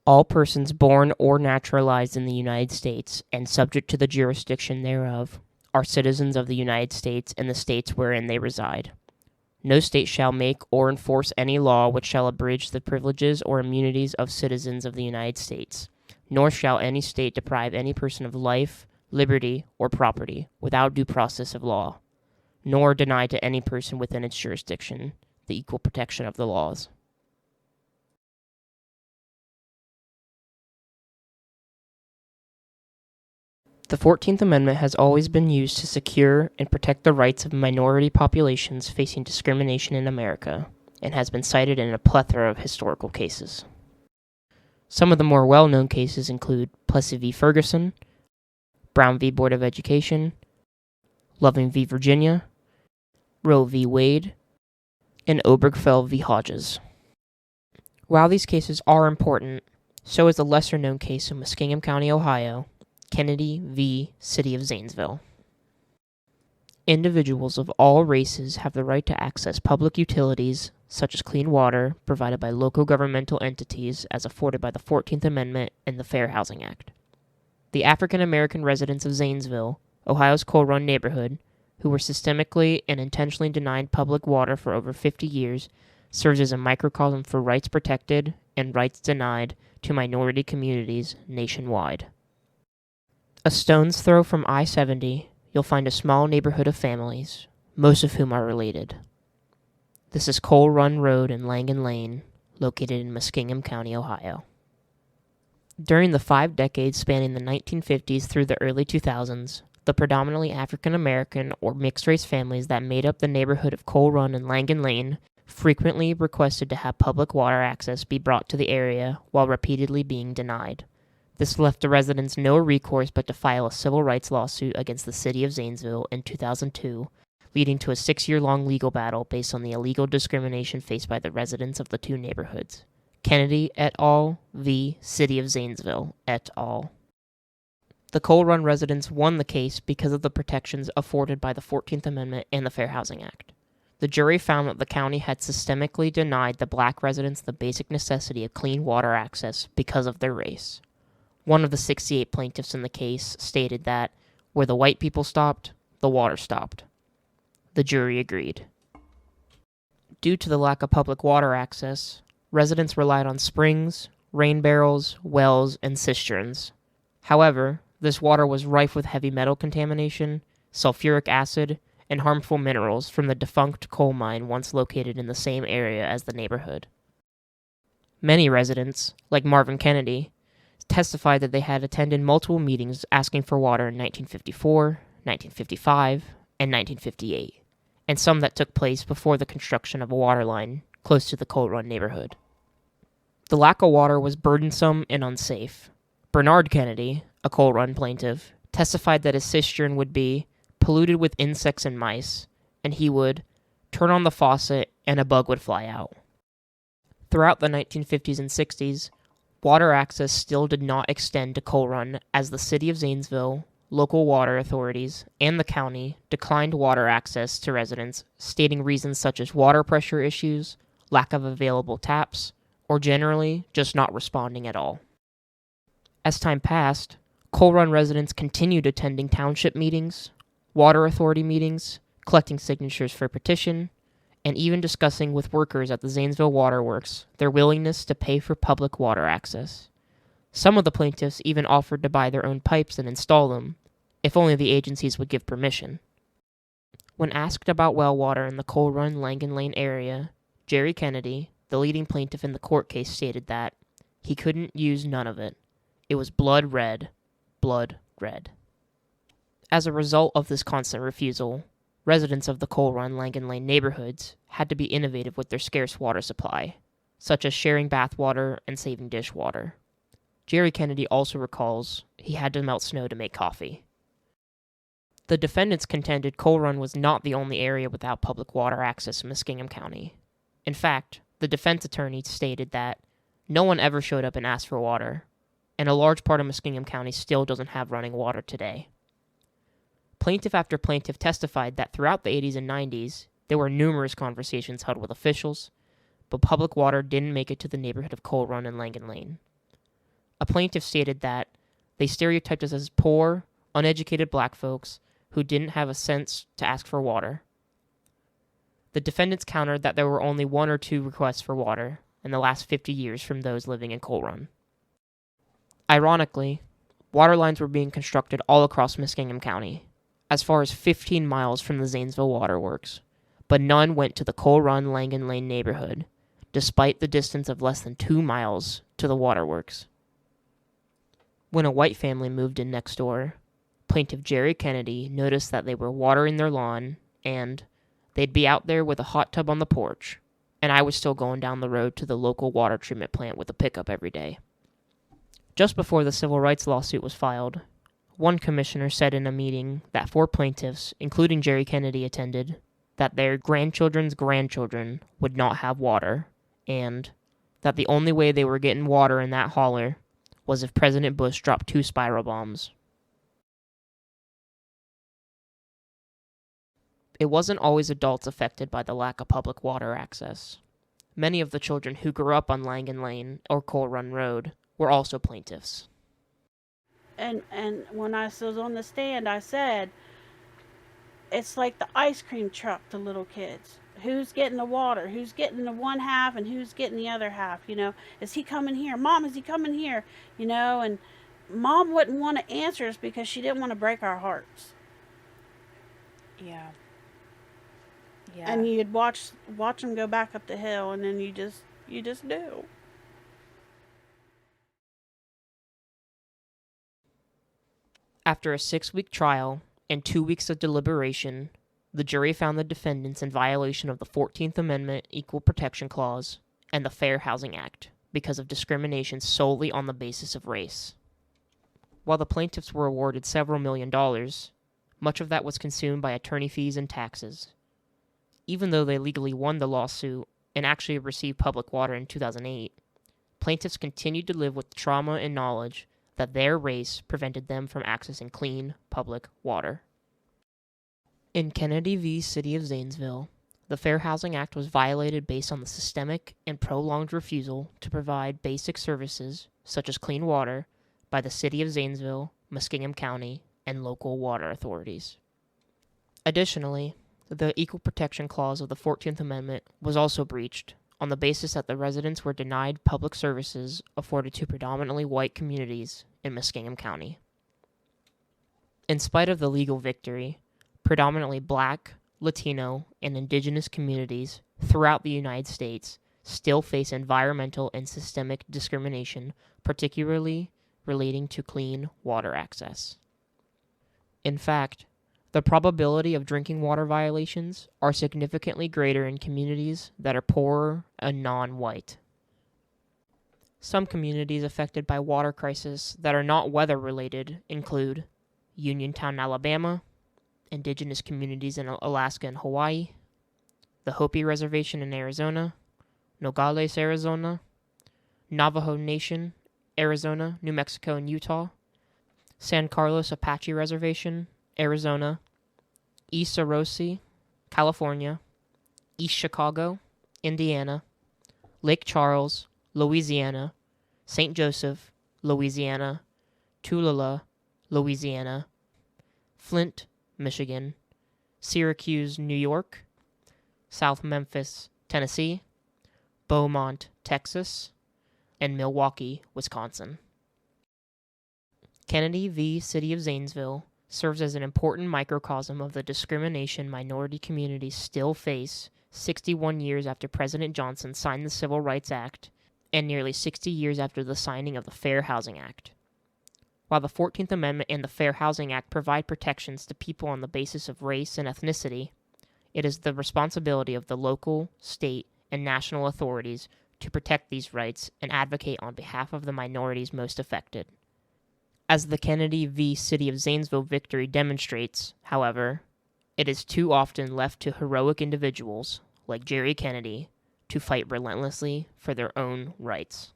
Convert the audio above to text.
All persons born or naturalized in the United States and subject to the jurisdiction thereof are citizens of the United States and the states wherein they reside. No state shall make or enforce any law which shall abridge the privileges or immunities of citizens of the United States, nor shall any state deprive any person of life, liberty, or property without due process of law, nor deny to any person within its jurisdiction the equal protection of the laws. The 14th Amendment has always been used to secure and protect the rights of minority populations facing discrimination in America, and has been cited in a plethora of historical cases. Some of the more well-known cases include Plessy v. Ferguson, Brown v. Board of Education, Loving v. Virginia, Roe v. Wade, and Obergefell v. Hodges. While these cases are important, so is the lesser-known case in Muskingum County, Ohio, Kennedy v. City of Zanesville. Individuals of all races have the right to access public utilities, such as clean water, provided by local governmental entities as afforded by the 14th Amendment and the Fair Housing Act. The African American residents of Zanesville, Ohio's Coal Run neighborhood, who were systemically and intentionally denied public water for over 50 years, serves as a microcosm for rights protected and rights denied to minority communities nationwide. A stone's throw from I-70, you'll find a small neighborhood of families, most of whom are related. This is Coal Run Road and Langan Lane, located in Muskingum County, Ohio. During the 5 decades spanning the 1950s through the early 2000s, the predominantly African American or mixed-race families that made up the neighborhood of Coal Run and Langan Lane frequently requested to have public water access be brought to the area while repeatedly being denied. This left the residents no recourse but to file a civil rights lawsuit against the city of Zanesville in 2002, leading to a 6-year-long legal battle based on the illegal discrimination faced by the residents of the two neighborhoods. Kennedy et al. V. City of Zanesville et al. The Coal Run residents won the case because of the protections afforded by the 14th Amendment and the Fair Housing Act. The jury found that the county had systemically denied the black residents the basic necessity of clean water access because of their race. One of the 68 plaintiffs in the case stated that, where the white people stopped, the water stopped. The jury agreed. Due to the lack of public water access, residents relied on springs, rain barrels, wells, and cisterns. However, this water was rife with heavy metal contamination, sulfuric acid, and harmful minerals from the defunct coal mine once located in the same area as the neighborhood. Many residents, like Marvin Kennedy, testified that they had attended multiple meetings asking for water in 1954, 1955, and 1958, and some that took place before the construction of a water line close to the Coal Run neighborhood. The lack of water was burdensome and unsafe. Bernard Kennedy, a Coal Run plaintiff, testified that his cistern would be polluted with insects and mice, and he would turn on the faucet and a bug would fly out. Throughout the 1950s and 60s, water access still did not extend to Coal Run as the city of Zanesville, local water authorities, and the county declined water access to residents, stating reasons such as water pressure issues, lack of available taps, or generally just not responding at all. As time passed, Coal Run residents continued attending township meetings, water authority meetings, collecting signatures for petition, and even discussing with workers at the Zanesville Water Works their willingness to pay for public water access. Some of the plaintiffs even offered to buy their own pipes and install them, if only the agencies would give permission. When asked about well water in the Coal Run Langan Lane area, Jerry Kennedy, the leading plaintiff in the court case, stated that he couldn't use none of it. It was blood red, blood red. As a result of this constant refusal, residents of the Coal Run Langan Lane neighborhoods had to be innovative with their scarce water supply, such as sharing bath water and saving dishwater. Jerry Kennedy also recalls he had to melt snow to make coffee. The defendants contended Coal Run was not the only area without public water access in Muskingum County. In fact, the defense attorney stated that no one ever showed up and asked for water, and a large part of Muskingum County still doesn't have running water today. Plaintiff after plaintiff testified that throughout the 80s and 90s, there were numerous conversations held with officials, but public water didn't make it to the neighborhood of Coal Run and Langan Lane. A plaintiff stated that they stereotyped us as poor, uneducated black folks who didn't have a sense to ask for water. The defendants countered that there were only 1 or 2 requests for water in the last 50 years from those living in Coal Run. Ironically, water lines were being constructed all across Muskingum County, as far as 15 miles from the Zanesville Waterworks, but none went to the Coal Run Langan Lane neighborhood, despite the distance of less than 2 miles to the waterworks. When a white family moved in next door, plaintiff Jerry Kennedy noticed that they were watering their lawn, and they'd be out there with a hot tub on the porch, and I was still going down the road to the local water treatment plant with a pickup every day. Just before the civil rights lawsuit was filed, one commissioner said in a meeting that 4 plaintiffs, including Jerry Kennedy, attended, that their grandchildren's grandchildren would not have water, and that the only way they were getting water in that holler was if President Bush dropped 2 spiral bombs. It wasn't always adults affected by the lack of public water access. Many of the children who grew up on Langan Lane or Coal Run Road were also plaintiffs. And when I was on the stand, I said, it's like the ice cream truck to little kids. Who's getting the water? Who's getting the one half and who's getting the other half? Is he coming here? Mom, is he coming here? And Mom wouldn't want to answer us because she didn't want to break our hearts. Yeah. And you'd watch them go back up the hill, and then you just do. After a 6-week trial and 2 weeks of deliberation, the jury found the defendants in violation of the 14th Amendment Equal Protection Clause and the Fair Housing Act because of discrimination solely on the basis of race. While the plaintiffs were awarded several $1 million, much of that was consumed by attorney fees and taxes. Even though they legally won the lawsuit and actually received public water in 2008, plaintiffs continued to live with the trauma and knowledge that their race prevented them from accessing clean public water. In Kennedy v. City of Zanesville, the Fair Housing Act was violated based on the systemic and prolonged refusal to provide basic services, such as clean water, by the City of Zanesville, Muskingum County, and local water authorities. Additionally, the Equal Protection Clause of the 14th Amendment was also breached on the basis that the residents were denied public services afforded to predominantly white communities in Muskingum County. In spite of the legal victory, predominantly black, Latino, and indigenous communities throughout the United States still face environmental and systemic discrimination, particularly relating to clean water access. In fact, the probability of drinking water violations are significantly greater in communities that are poorer and non-white. Some communities affected by water crisis that are not weather-related include Uniontown, Alabama, indigenous communities in Alaska and Hawaii, the Hopi Reservation in Arizona, Nogales, Arizona, Navajo Nation, Arizona, New Mexico, and Utah, San Carlos Apache Reservation, Arizona, East Arosi, California, East Chicago, Indiana, Lake Charles, Louisiana, St. Joseph, Louisiana, Tulare, Louisiana, Flint, Michigan, Syracuse, New York, South Memphis, Tennessee, Beaumont, Texas, and Milwaukee, Wisconsin. Kennedy v. City of Zanesville serves as an important microcosm of the discrimination minority communities still face 61 years after President Johnson signed the Civil Rights Act and nearly 60 years after the signing of the Fair Housing Act. While the 14th Amendment and the Fair Housing Act provide protections to people on the basis of race and ethnicity, it is the responsibility of the local, state, and national authorities to protect these rights and advocate on behalf of the minorities most affected. As the Kennedy v. City of Zanesville victory demonstrates, however, it is too often left to heroic individuals, like Jerry Kennedy, to fight relentlessly for their own rights.